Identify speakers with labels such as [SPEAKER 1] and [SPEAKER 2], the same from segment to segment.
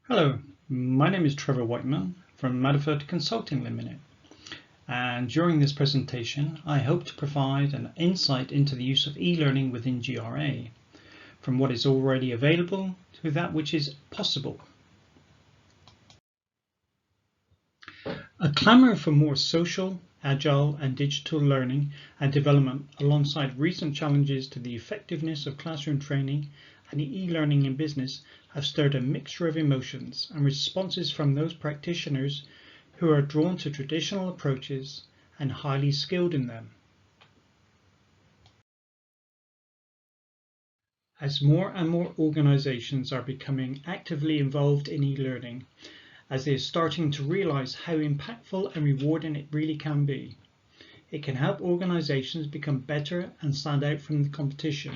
[SPEAKER 1] Hello, my name is Trevor Whiteman from Madaford Consulting Limited, and during this presentation I hope to provide an insight into the use of e-learning within GRA, from what is already available to that which is possible. A clamour for more social, agile and digital learning and development alongside recent challenges to the effectiveness of classroom training and e-learning in business have stirred a mixture of emotions and responses from those practitioners who are drawn to traditional approaches and highly skilled in them. As more and more organisations are becoming actively involved in e-learning, as they are starting to realise how impactful and rewarding it really can be, it can help organisations become better and stand out from the competition,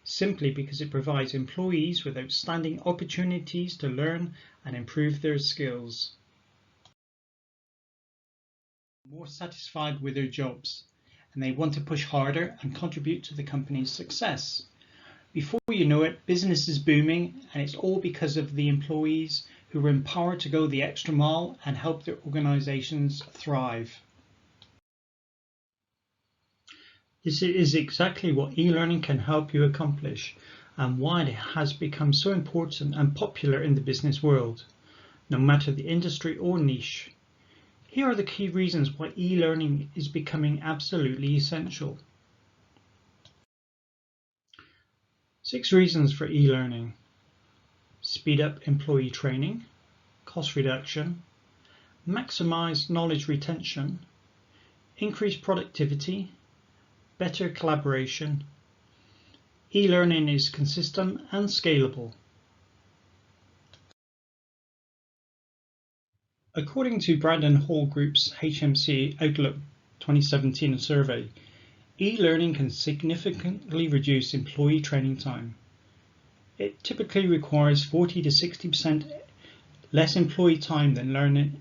[SPEAKER 1] simply because it provides employees with outstanding opportunities to learn and improve their skills. More satisfied with their jobs, and they want to push harder and contribute to the company's success. Before you know it, business is booming, and it's all because of the employees who are empowered to go the extra mile and help their organisations thrive. This is exactly what e-learning can help you accomplish, and why it has become so important and popular in the business world, no matter the industry or niche. Here are the key reasons why e-learning is becoming absolutely essential. 6 reasons for e-learning: speed up employee training, cost reduction, maximize knowledge retention, increase productivity, better collaboration. E-learning is consistent and scalable. According to Brandon Hall Group's HMC Outlook 2017 survey, e-learning can significantly reduce employee training time. It typically requires 40 to 60% less employee time than learning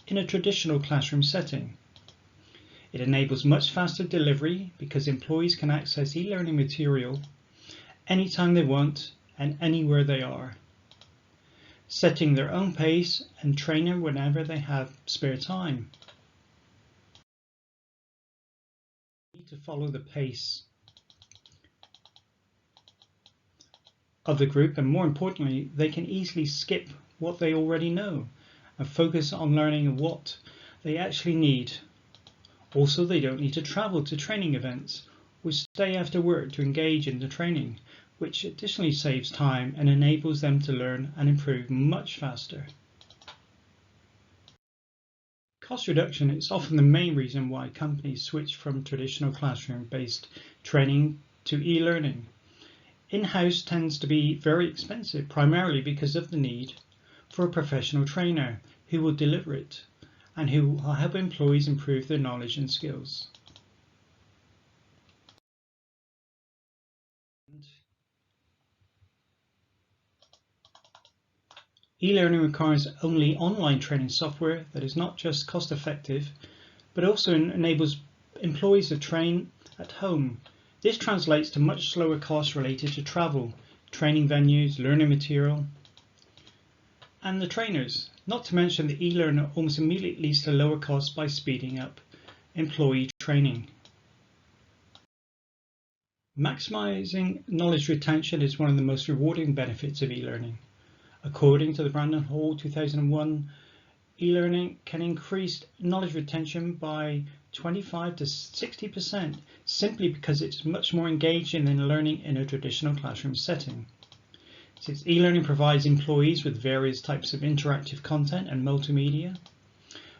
[SPEAKER 1] in a traditional classroom setting. It enables much faster delivery because employees can access e-learning material anytime they want and anywhere they are, setting their own pace and training whenever they have spare time. They need to follow the pace of the group, and more importantly, they can easily skip what they already know and focus on learning what they actually need. Also, they don't need to travel to training events or stay after work to engage in the training, which additionally saves time and enables them to learn and improve much faster. Cost reduction is often the main reason why companies switch from traditional classroom-based training to e-learning. In-house tends to be very expensive, primarily because of the need for a professional trainer who will deliver it and who will help employees improve their knowledge and skills. E-learning requires only online training software that is not just cost-effective, but also enables employees to train at home. This translates to much slower costs related to travel, training venues, learning material, and the trainers. Not to mention the e-learner almost immediately leads to lower costs by speeding up employee training. Maximizing knowledge retention is one of the most rewarding benefits of e-learning. According to the Brandon Hall 2001, e-learning can increase knowledge retention by 25 to 60% simply because it's much more engaging than learning in a traditional classroom setting. Since e-learning provides employees with various types of interactive content and multimedia,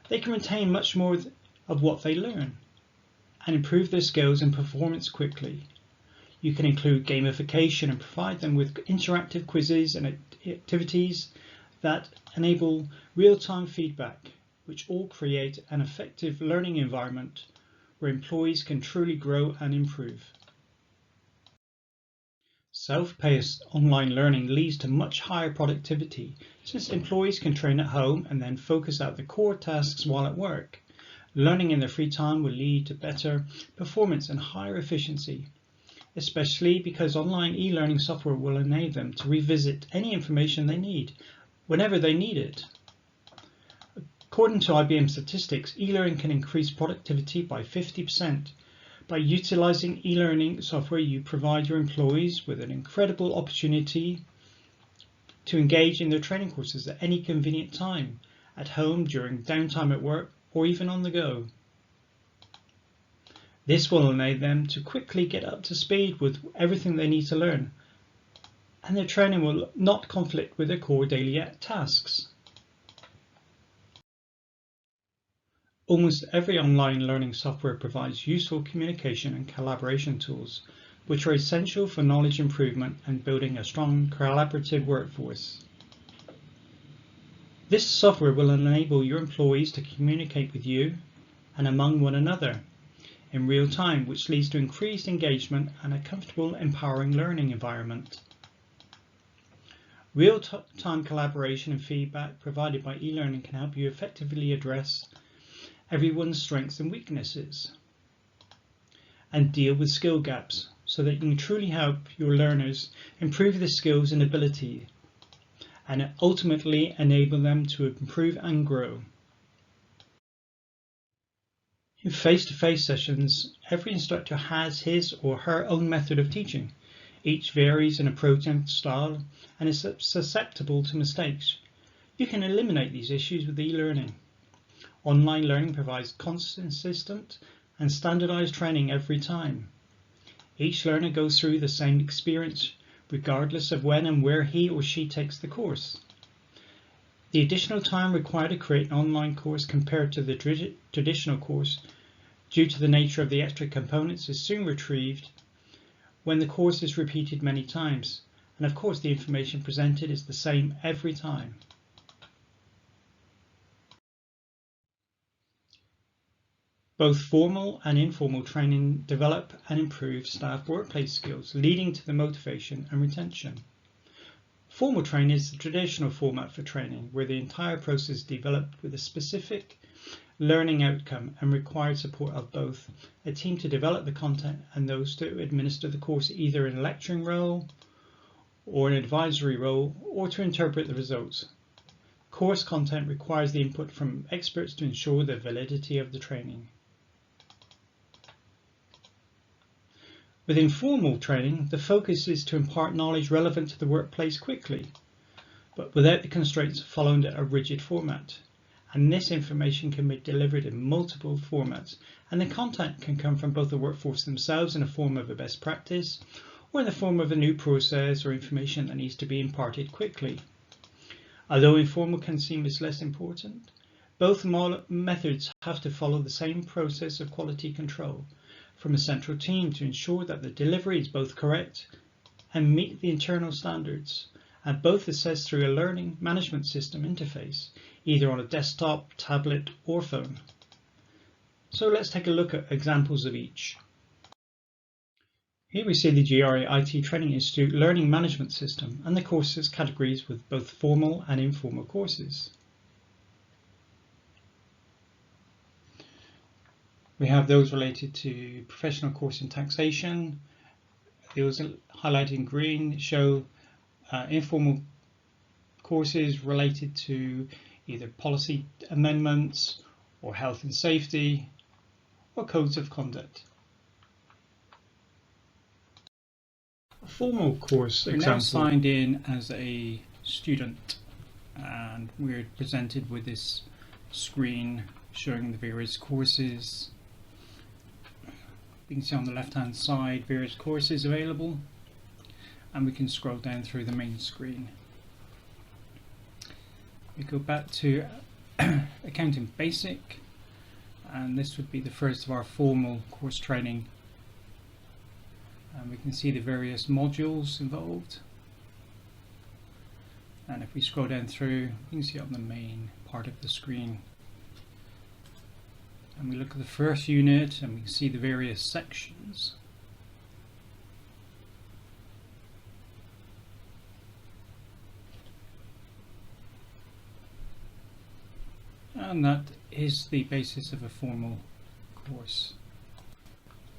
[SPEAKER 1] they can retain much more of what they learn and improve their skills and performance quickly. You can include gamification and provide them with interactive quizzes and activities that enable real-time feedback, which all create an effective learning environment where employees can truly grow and improve. Self-paced online learning leads to much higher productivity, since employees can train at home and then focus out the core tasks while at work. Learning in their free time will lead to better performance and higher efficiency, especially because online e-learning software will enable them to revisit any information they need whenever they need it. According to IBM statistics, e-learning can increase productivity by 50%. By utilizing e-learning software, you provide your employees with an incredible opportunity to engage in their training courses at any convenient time, at home, during downtime at work, or even on the go. This will enable them to quickly get up to speed with everything they need to learn, and their training will not conflict with their core daily tasks. Almost every online learning software provides useful communication and collaboration tools, which are essential for knowledge improvement and building a strong collaborative workforce. This software will enable your employees to communicate with you and among one another in real time, which leads to increased engagement and a comfortable, empowering learning environment. Real-time collaboration and feedback provided by e-learning can help you effectively address everyone's strengths and weaknesses and deal with skill gaps so that you can truly help your learners improve their skills and ability and ultimately enable them to improve and grow. In face-to-face sessions, every instructor has his or her own method of teaching. Each varies in approach and style and is susceptible to mistakes. You can eliminate these issues with e-learning. Online learning provides consistent and standardized training every time. Each learner goes through the same experience regardless of when and where he or she takes the course. The additional time required to create an online course compared to the traditional course due to the nature of the extra components is soon retrieved when the course is repeated many times, and of course the information presented is the same every time. Both formal and informal training develop and improve staff workplace skills, leading to the motivation and retention. Formal training is the traditional format for training, where the entire process is developed with a specific learning outcome and required support of both a team to develop the content and those to administer the course, either in a lecturing role or an advisory role, or to interpret the results. Course content requires the input from experts to ensure the validity of the training. With informal training, the focus is to impart knowledge relevant to the workplace quickly, but without the constraints of following a rigid format. And this information can be delivered in multiple formats, and the content can come from both the workforce themselves in the form of a best practice, or in the form of a new process or information that needs to be imparted quickly. Although informal can seem as less important, both methods have to follow the same process of quality control from a central team to ensure that the delivery is both correct and meet the internal standards, and both assessed through a learning management system interface, either on a desktop, tablet or phone. So let's take a look at examples of each. Here we see the GRA IT Training Institute Learning Management System and the courses categories with both formal and informal courses. We have those related to professional course in taxation. Those highlighted in green show informal courses related to either policy amendments or health and safety or codes of conduct. A formal course example. We're now signed in as a student and we're presented with this screen showing the various courses. You can see on the left hand side various courses available, and we can scroll down through the main screen. We go back to Accounting Basic, and this would be the first of our formal course training, and we can see the various modules involved. And if we scroll down through, you can see it on the main part of the screen. And we look at the first unit and we can see the various sections. And that is the basis of a formal course.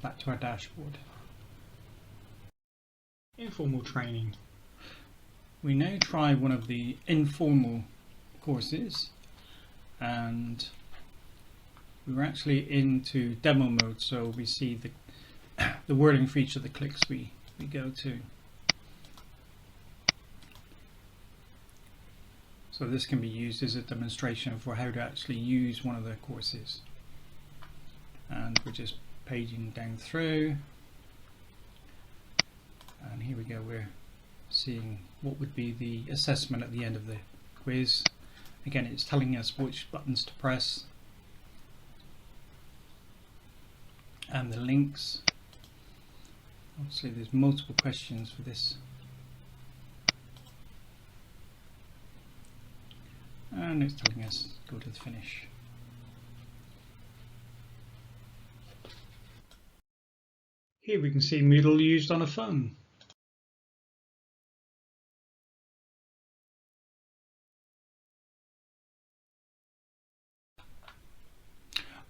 [SPEAKER 1] Back to our dashboard. Informal training. We now try one of the informal courses, and we're actually into demo mode, so we see the wording for each of the clicks we go to. So this can be used as a demonstration for how to actually use one of the courses. And we're just paging down through, and here we go, we're seeing what would be the assessment at the end of the quiz. Again, it's telling us which buttons to press and the links. Obviously there's multiple questions for this, and it's telling us go to the finish. Here we can see Moodle used on a phone.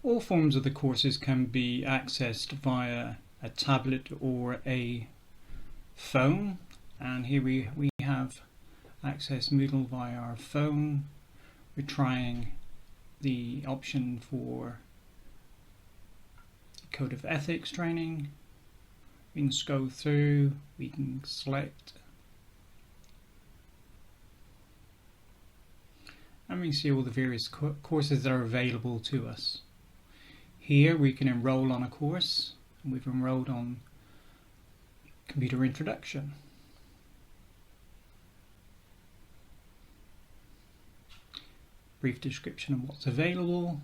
[SPEAKER 1] All forms of the courses can be accessed via a tablet or a phone, and here we have access Moodle via our phone. We're trying the option for Code of Ethics training. We can scroll through, we can select, and we can see all the various courses that are available to us. Here we can enroll on a course, and we've enrolled on Computer Introduction. Brief description of what's available,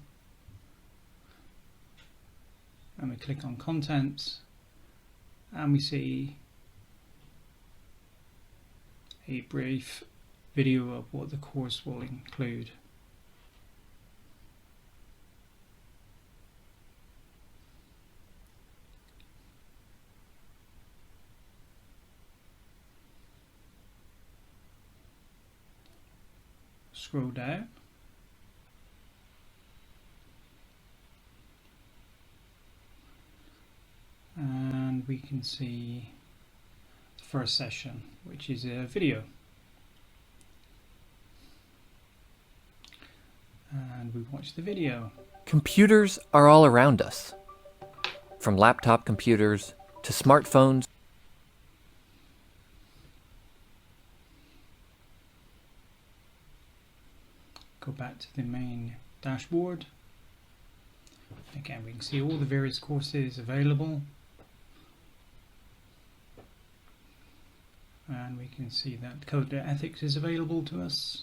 [SPEAKER 1] and we click on Contents, and we see a brief video of what the course will include. Scroll down, and we can see the first session, which is a video, and we watch the video.
[SPEAKER 2] Computers are all around us, from laptop computers to smartphones.
[SPEAKER 1] Go back to the main dashboard. Again, we can see all the various courses available, and we can see that Code of Ethics is available to us,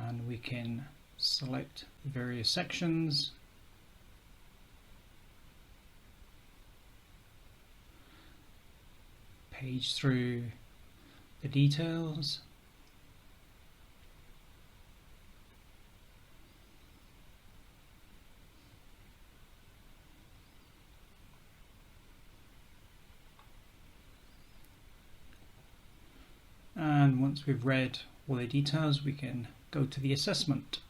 [SPEAKER 1] and we can select the various sections, page through the details, and once we've read all the details, we can go to the assessment.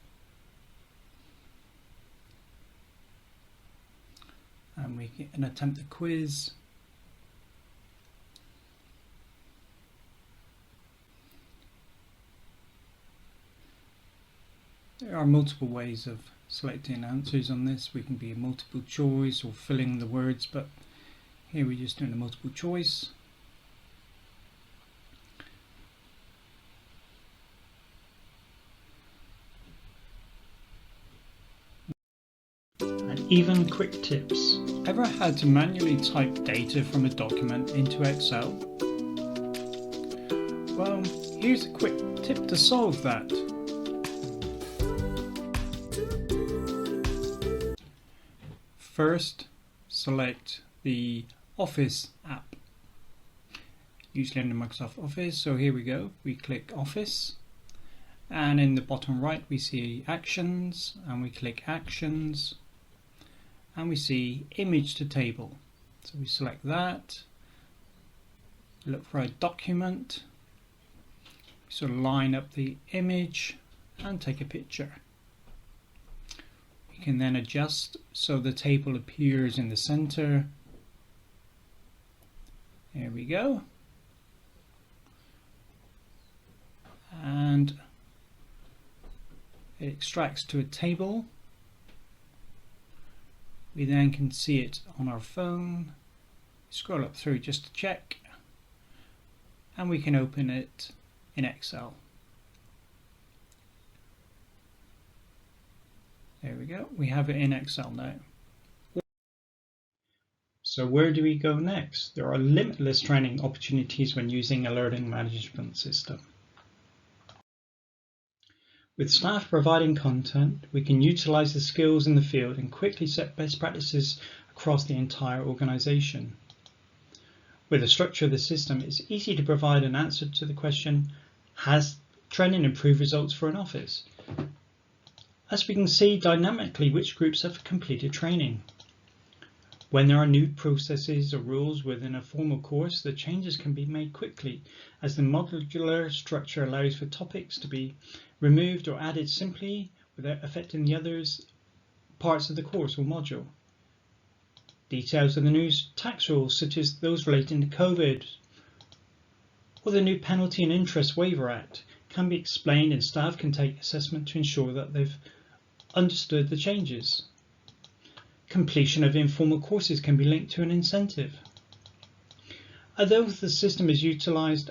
[SPEAKER 1] And we can attempt a quiz. There are multiple ways of selecting answers on this. We can be a multiple choice or filling the words, but here we're just doing a multiple choice. And even quick tips. Ever had to manually type data from a document into Excel? Well, here's a quick tip to solve that. First, select the Office app, usually under Microsoft Office. So here we go, we click Office, and in the bottom right we see Actions, and we click Actions, and we see Image to Table. So we select that, look for a document, sort of line up the image and take a picture. You can then adjust so the table appears in the center. There we go. and it extracts to a table. We then can see it on our phone. Scroll up through just to check, and we can open it in Excel. There we go, we have it in Excel now. So where do we go next? There are limitless training opportunities when using a learning management system. With staff providing content, we can utilize the skills in the field and quickly set best practices across the entire organization. With the structure of the system, it's easy to provide an answer to the question, has training improved results for an office? As we can see dynamically which groups have completed training. When there are new processes or rules within a formal course, the changes can be made quickly, as the modular structure allows for topics to be removed or added simply without affecting the other parts of the course or module. Details of the new tax rules, such as those relating to COVID or the new Penalty and Interest Waiver Act, can be explained, and staff can take assessment to ensure that they've understood the changes. Completion of informal courses can be linked to an incentive. Although the system is utilised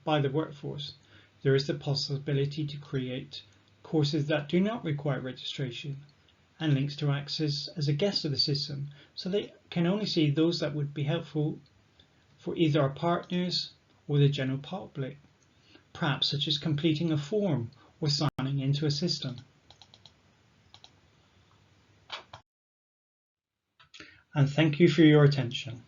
[SPEAKER 1] by the workforce, there is the possibility to create courses that do not require registration and links to access as a guest of the system, so they can only see those that would be helpful for either our partners or the general public, perhaps such as completing a form or signing into a system. And thank you for your attention.